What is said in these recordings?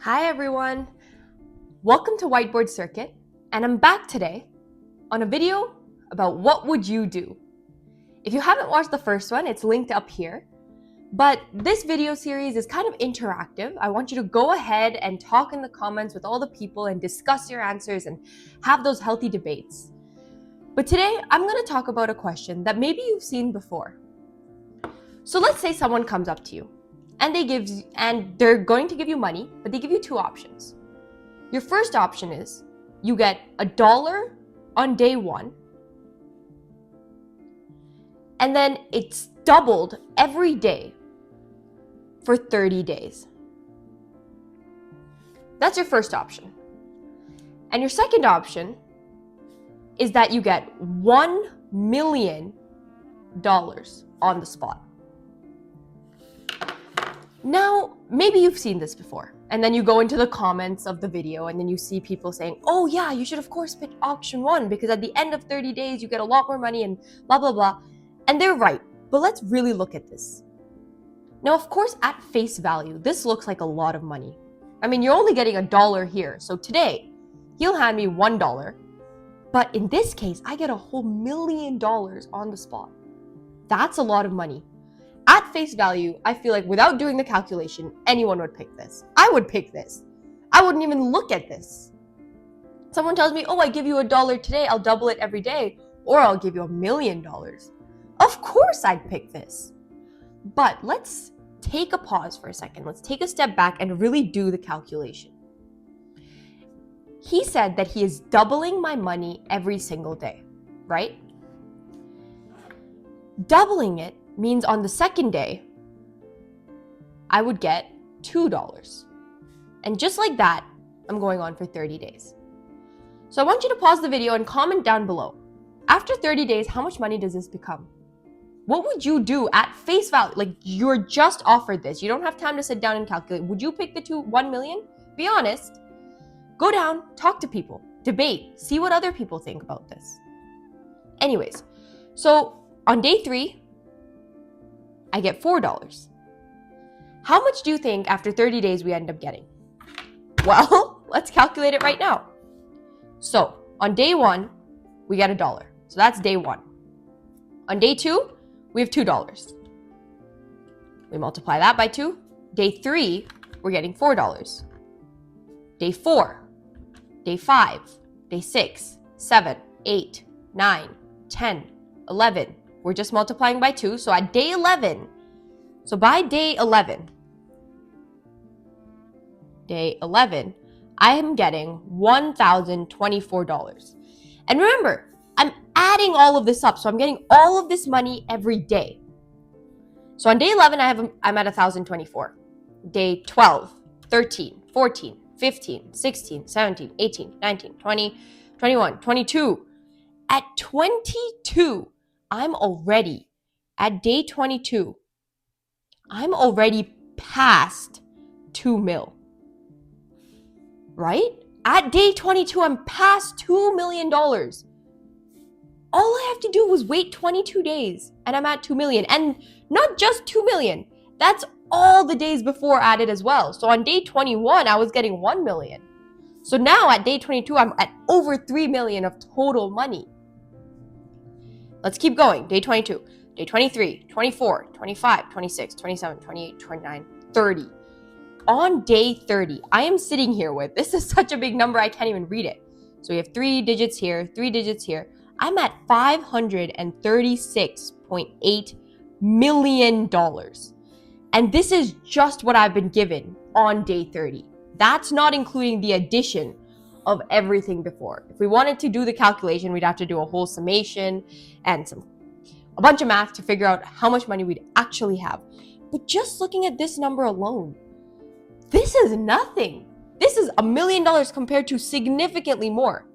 Hi everyone, welcome to Whiteboard Circuit, and I'm back today on a video about what would you do. If you haven't watched the first one, it's linked up here, but this video series is kind of interactive. I want you to go ahead and talk in the comments with all the people and discuss your answers and have those healthy debates. But today, I'm going to talk about a question that maybe you've seen before. So let's say someone comes up to you and they're going to give you money, but they give you two options. Your first option is you get $1 on day one, and then it's doubled every day for 30 days. That's your first option. And your second option is that you get $1 million on the spot. Now, maybe you've seen this before, and then you go into the comments of the video and then you see people saying, oh yeah, you should of course pick option one because at the end of 30 days you get a lot more money and blah, blah, blah. And they're right, but let's really look at this. Now, of course, at face value, this looks like a lot of money. I mean, you're only getting $1 here. So today, he'll hand me $1, but in this case, I get a whole $1 million on the spot. That's a lot of money. At face value, I feel like without doing the calculation, anyone would pick this. I would pick this. I wouldn't even look at this. Someone tells me, oh, I give you $1 today, I'll double it every day, or I'll give you $1 million. Of course I'd pick this. But let's take a pause for a second. Let's take a step back and really do the calculation. He said that he is doubling my money every single day, right? Doubling it means on the second day, I would get $2. And just like that, I'm going on for 30 days. So I want you to pause the video and comment down below. After 30 days, how much money does this become? What would you do at face value? Like, you're just offered this. You don't have time to sit down and calculate. Would you pick the $1 million? Be honest. Go down, talk to people, debate, see what other people think about this. Anyways, so on day 3, I get $4. How much do you think after 30 days we end up getting? Well, let's calculate it right now. So on day 1, we get $1. So that's day 1. On day 2, we have $2. We multiply that by 2. Day 3, we're getting $4. Day 4, day 5, day 6, 7, 8, 9, 10, 11. We're just multiplying by 2. So at day 11, so by day 11, I am getting $1,024. And remember, I'm adding all of this up. So I'm getting all of this money every day. So on day 11, I'm at 1,024. Day 12, 13, 14, 15, 16, 17, 18, 19, 20, 21, 22. At 22, I'm already at day 22. I'm already past 2 mil. Right? At day 22, I'm past $2 million. All I have to do was wait 22 days and I'm at 2 million. And not just 2 million. That's all the days before added as well. So on day 21, I was getting 1 million. So now at day 22, I'm at over 3 million of total money. Let's keep going. Day 22, day 23, 24, 25, 26, 27, 28, 29, 30. On day 30, I am sitting here with, this is such a big number, I can't even read it. So we have 3 digits here, 3 digits here. I'm at $536.8 million. And this is just what I've been given on day 30. That's not including the addition of everything before. If we wanted to do the calculation, we'd have to do a whole summation and a bunch of math to figure out how much money we'd actually have. But just looking at this number alone, this is nothing. This is $1 million compared to significantly more.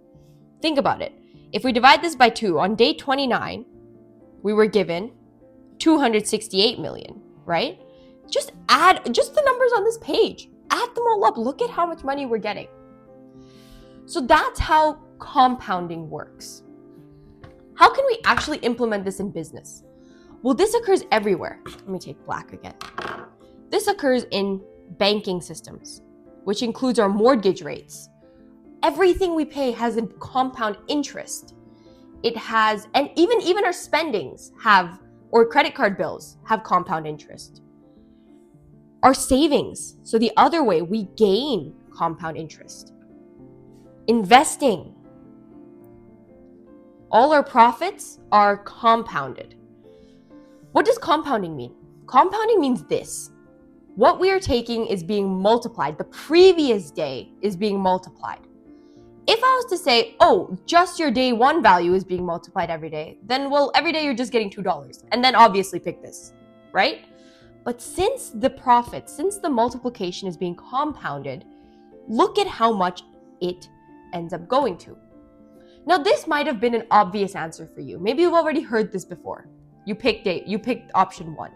Think about it. If we divide this by 2, on day 29, we were given 268 million, right? Just the numbers on this page. Add them all up. Look at how much money we're getting. So that's how compounding works. How can we actually implement this in business? Well, this occurs everywhere. Let me take black again. This occurs in banking systems. which includes our mortgage rates. Everything we pay has a compound interest. It has, and even our spendings have, or credit card bills have compound interest. Our savings, so the other way, we gain compound interest. Investing, all our profits are compounded. What does compounding mean? Compounding means this. What we are taking is being multiplied. The previous day is being multiplied. If I was to say, oh, just your day one value is being multiplied every day, then, well, every day you're just getting $2. And then obviously pick this, right? But since the profit, since the multiplication is being compounded, look at how much it ends up going to. Now, this might have been an obvious answer for you. Maybe you've already heard this before. You picked option 1.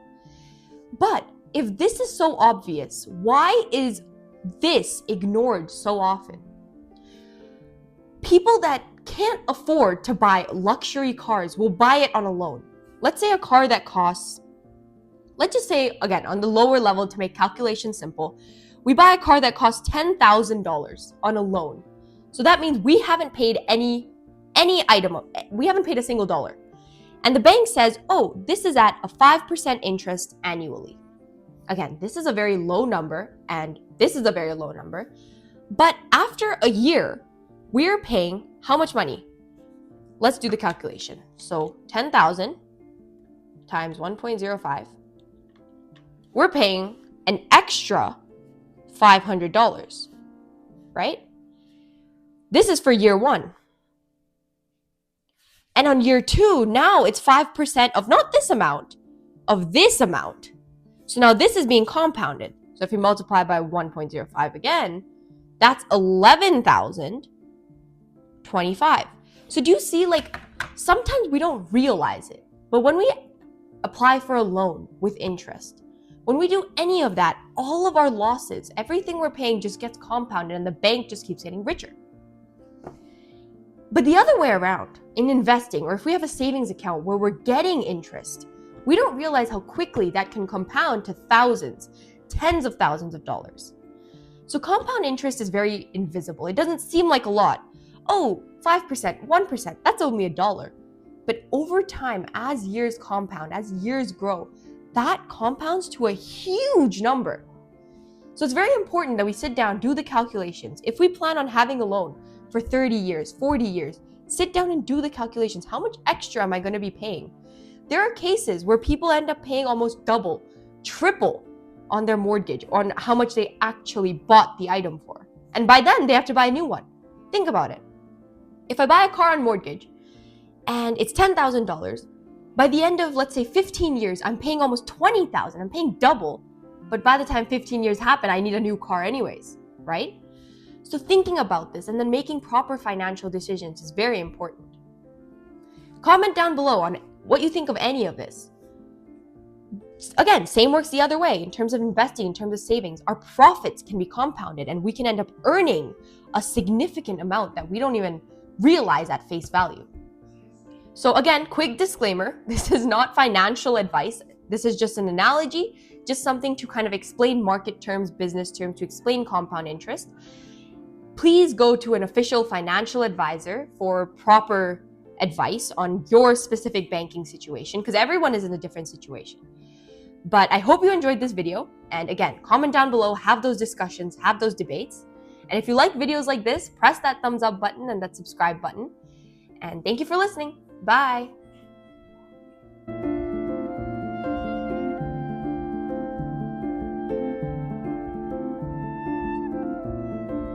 But if this is so obvious, why is this ignored so often? People that can't afford to buy luxury cars will buy it on a loan. Let's say a car that costs, let's just say, again, on the lower level to make calculations simple, we buy a car that costs $10,000 on a loan. So that means we haven't paid any item, we haven't paid a single dollar. And the bank says, oh, this is at a 5% interest annually. Again, this is a very low number, and this is a very low number. But after a year, we're paying how much money? Let's do the calculation. So 10,000 times 1.05, we're paying an extra $500, right? This is for year 1. And on year 2, now it's 5% of not this amount, of this amount. So now this is being compounded. So if you multiply by 1.05 again, that's 11,025. So do you see, like, sometimes we don't realize it, but when we apply for a loan with interest, when we do any of that, all of our losses, everything we're paying just gets compounded and the bank just keeps getting richer. But the other way around, in investing, or if we have a savings account where we're getting interest, we don't realize how quickly that can compound to thousands, tens of thousands of dollars. So compound interest is very invisible. It doesn't seem like a lot. Oh, 5%, 1%, that's only $1. But over time, as years compound, as years grow, that compounds to a huge number. So it's very important that we sit down, do the calculations. If we plan on having a loan for 30 years, 40 years, sit down and do the calculations. How much extra am I going to be paying? There are cases where people end up paying almost double, triple on their mortgage, on how much they actually bought the item for. And by then, they have to buy a new one. Think about it. If I buy a car on mortgage and it's $10,000, by the end of, let's say, 15 years, I'm paying almost $20,000. I'm paying double. But by the time 15 years happen, I need a new car anyways, right? So thinking about this and then making proper financial decisions is very important. Comment down below on what you think of any of this. Again, same works the other way in terms of investing, in terms of savings. Our profits can be compounded and we can end up earning a significant amount that we don't even realize at face value. So again, quick disclaimer, this is not financial advice. This is just an analogy, just something to kind of explain market terms, business terms, to explain compound interest. Please go to an official financial advisor for proper advice on your specific banking situation, because everyone is in a different situation. But I hope you enjoyed this video. And again, comment down below, have those discussions, have those debates. And if you like videos like this, press that thumbs up button and that subscribe button. And thank you for listening. Bye.